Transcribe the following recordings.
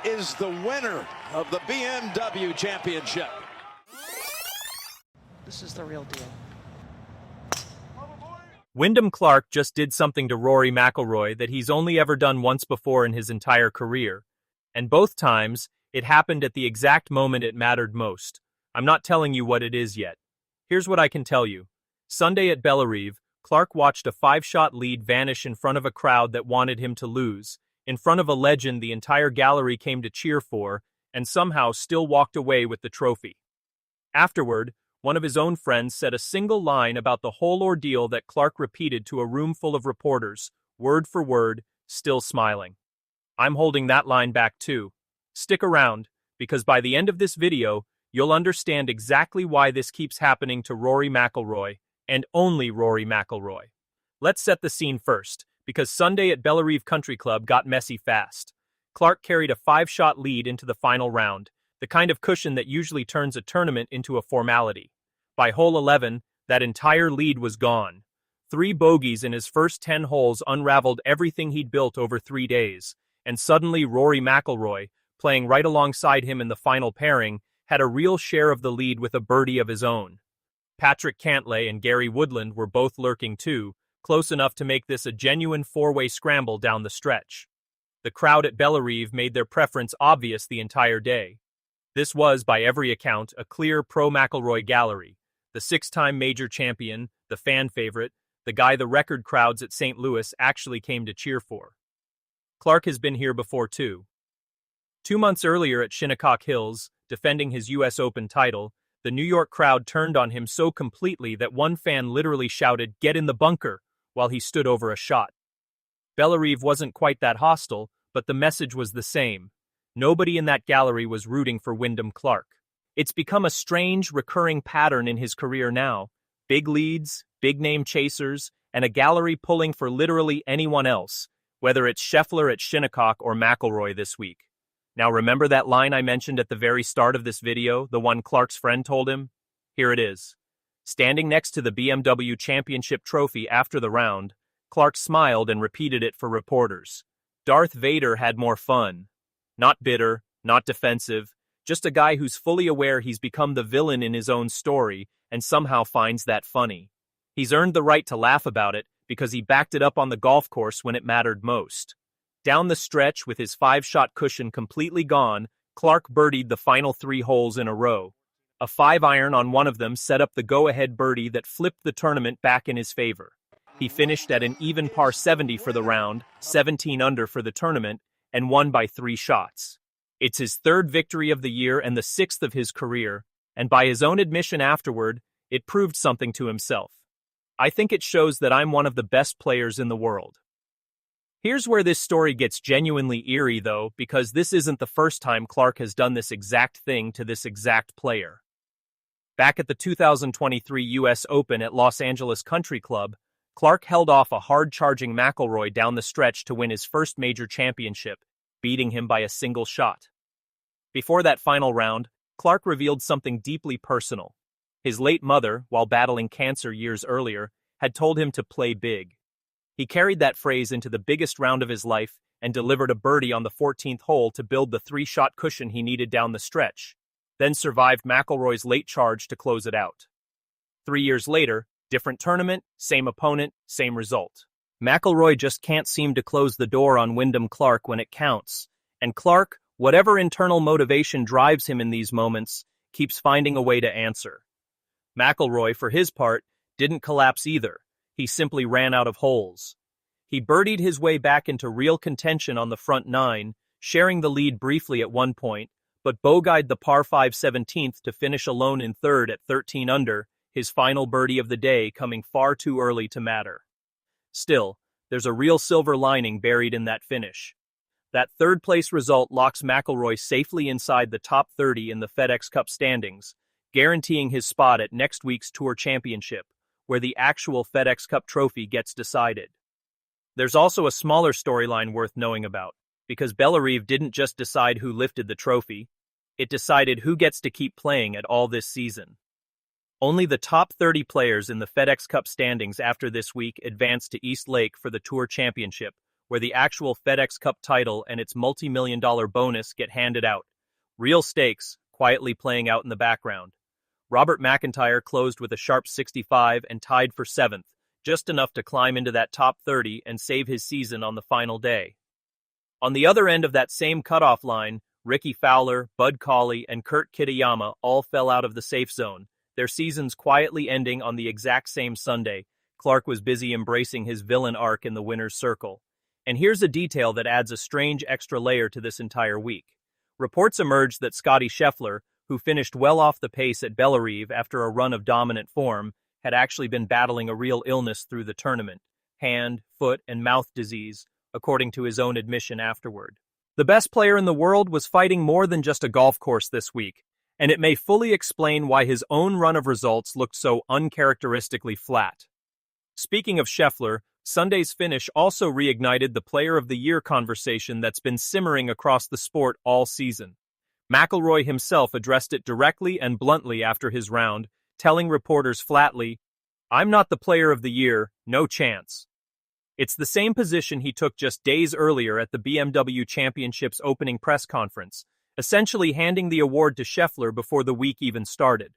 is the winner of the BMW Championship. This is the real deal. Wyndham Clark just did something to Rory McIlroy that he's only ever done once before in his entire career. And both times, it happened at the exact moment it mattered most. I'm not telling you what it is yet. Here's what I can tell you. Sunday at Bellerive, Clark watched a 5-shot lead vanish in front of a crowd that wanted him to lose, in front of a legend the entire gallery came to cheer for, and somehow still walked away with the trophy. Afterward, one of his own friends said a single line about the whole ordeal that Clark repeated to a room full of reporters, word for word, still smiling. I'm holding that line back too. Stick around, because by the end of this video, you'll understand exactly why this keeps happening to Rory McIlroy, and only Rory McIlroy. Let's set the scene first, because Sunday at Bellerive Country Club got messy fast. Clark carried a 5-shot lead into the final round, the kind of cushion that usually turns a tournament into a formality. By hole 11, that entire lead was gone. 3 bogeys in his first 10 holes unraveled everything he'd built over 3 days, and suddenly Rory McIlroy, playing right alongside him in the final pairing, had a real share of the lead with a birdie of his own. Patrick Cantlay and Gary Woodland were both lurking too, close enough to make this a genuine 4-way scramble down the stretch. The crowd at Bellerive made their preference obvious the entire day. This was, by every account, a clear pro-McIlroy gallery. The 6-time major champion, the fan favorite, the guy the record crowds at St. Louis actually came to cheer for. Clark has been here before too. 2 months earlier at Shinnecock Hills, defending his U.S. Open title, the New York crowd turned on him so completely that one fan literally shouted, "Get in the bunker," while he stood over a shot. Bellerive wasn't quite that hostile, but the message was the same. Nobody in that gallery was rooting for Wyndham Clark. It's become a strange, recurring pattern in his career now. Big leads, big-name chasers, and a gallery pulling for literally anyone else, whether it's Scheffler at Shinnecock or McIlroy this week. Now remember that line I mentioned at the very start of this video, the one Clark's friend told him? Here it is. Standing next to the BMW Championship trophy after the round, Clark smiled and repeated it for reporters. Darth Vader had more fun. Not bitter, not defensive, just a guy who's fully aware he's become the villain in his own story and somehow finds that funny. He's earned the right to laugh about it because he backed it up on the golf course when it mattered most. Down the stretch with his 5-shot cushion completely gone, Clark birdied the final 3 holes in a row. A 5-iron on one of them set up the go-ahead birdie that flipped the tournament back in his favor. He finished at an even par 70 for the round, 17 under for the tournament, and won by 3 shots. It's his 3rd victory of the year and the 6th of his career, and by his own admission afterward, it proved something to himself. I think it shows that I'm one of the best players in the world. Here's where this story gets genuinely eerie, though, because this isn't the first time Clark has done this exact thing to this exact player. Back at the 2023 U.S. Open at Los Angeles Country Club, Clark held off a hard-charging McIlroy down the stretch to win his first major championship, beating him by a single shot. Before that final round, Clark revealed something deeply personal. His late mother, while battling cancer years earlier, had told him to play big. He carried that phrase into the biggest round of his life and delivered a birdie on the 14th hole to build the 3-shot cushion he needed down the stretch, then survived McIlroy's late charge to close it out. 3 years later, different tournament, same opponent, same result. McIlroy just can't seem to close the door on Wyndham Clark when it counts, and Clark, whatever internal motivation drives him in these moments, keeps finding a way to answer. McIlroy, for his part, didn't collapse either. He simply ran out of holes. He birdied his way back into real contention on the front 9, sharing the lead briefly at one point, but bogeyed the par 5 17th to finish alone in 3rd at 13 under, his final birdie of the day coming far too early to matter. Still, there's a real silver lining buried in that finish. That 3rd-place result locks McIlroy safely inside the top 30 in the FedExCup standings, guaranteeing his spot at next week's Tour Championship, where the actual FedExCup trophy gets decided. There's also a smaller storyline worth knowing about, because Bellerive didn't just decide who lifted the trophy, it decided who gets to keep playing at all this season. Only the top 30 players in the FedExCup standings after this week advanced to East Lake for the Tour Championship, where the actual FedExCup title and its multi-million-dollar bonus get handed out. Real stakes, quietly playing out in the background. Robert McIntyre closed with a sharp 65 and tied for 7th, just enough to climb into that top 30 and save his season on the final day. On the other end of that same cutoff line, Ricky Fowler, Bud Cauley, and Kurt Kitayama all fell out of the safe zone, their seasons quietly ending on the exact same Sunday. Clark was busy embracing his villain arc in the winner's circle. And here's a detail that adds a strange extra layer to this entire week. Reports emerged that Scottie Scheffler, who finished well off the pace at Bellerive after a run of dominant form, had actually been battling a real illness through the tournament, hand, foot, and mouth disease, according to his own admission afterward. The best player in the world was fighting more than just a golf course this week, and it may fully explain why his own run of results looked so uncharacteristically flat. Speaking of Scheffler, Sunday's finish also reignited the Player of the Year conversation that's been simmering across the sport all season. McIlroy himself addressed it directly and bluntly after his round, telling reporters flatly, "I'm not the Player of the Year, no chance." It's the same position he took just days earlier at the BMW Championship's opening press conference, essentially handing the award to Scheffler before the week even started.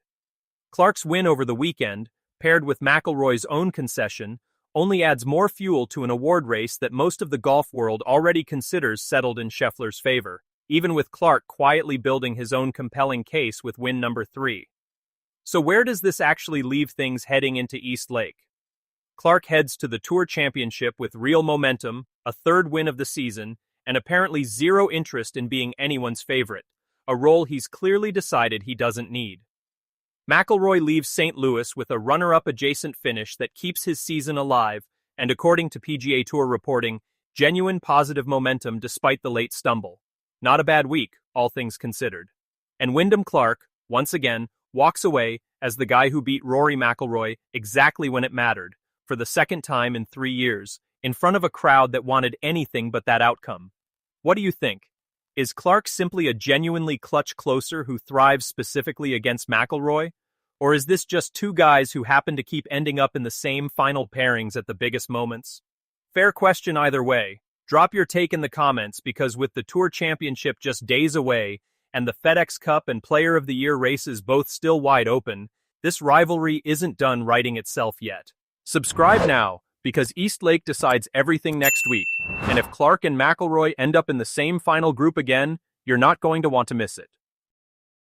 Clark's win over the weekend, paired with McIlroy's own concession, only adds more fuel to an award race that most of the golf world already considers settled in Scheffler's favor, even with Clark quietly building his own compelling case with win number 3. So where does this actually leave things heading into East Lake? Clark heads to the Tour Championship with real momentum, a third win of the season, and apparently zero interest in being anyone's favorite, a role he's clearly decided he doesn't need. McIlroy leaves St. Louis with a runner-up adjacent finish that keeps his season alive, and according to PGA Tour reporting, genuine positive momentum despite the late stumble. Not a bad week, all things considered. And Wyndham Clark, once again, walks away as the guy who beat Rory McIlroy exactly when it mattered, for the second time in 3 years, in front of a crowd that wanted anything but that outcome. What do you think? Is Clark simply a genuinely clutch closer who thrives specifically against McIlroy? Or is this just two guys who happen to keep ending up in the same final pairings at the biggest moments? Fair question either way. Drop your take in the comments because with the Tour Championship just days away and the FedExCup and Player of the Year races both still wide open, this rivalry isn't done writing itself yet. Subscribe now, because East Lake decides everything next week, and if Clark and McIlroy end up in the same final group again, you're not going to want to miss it.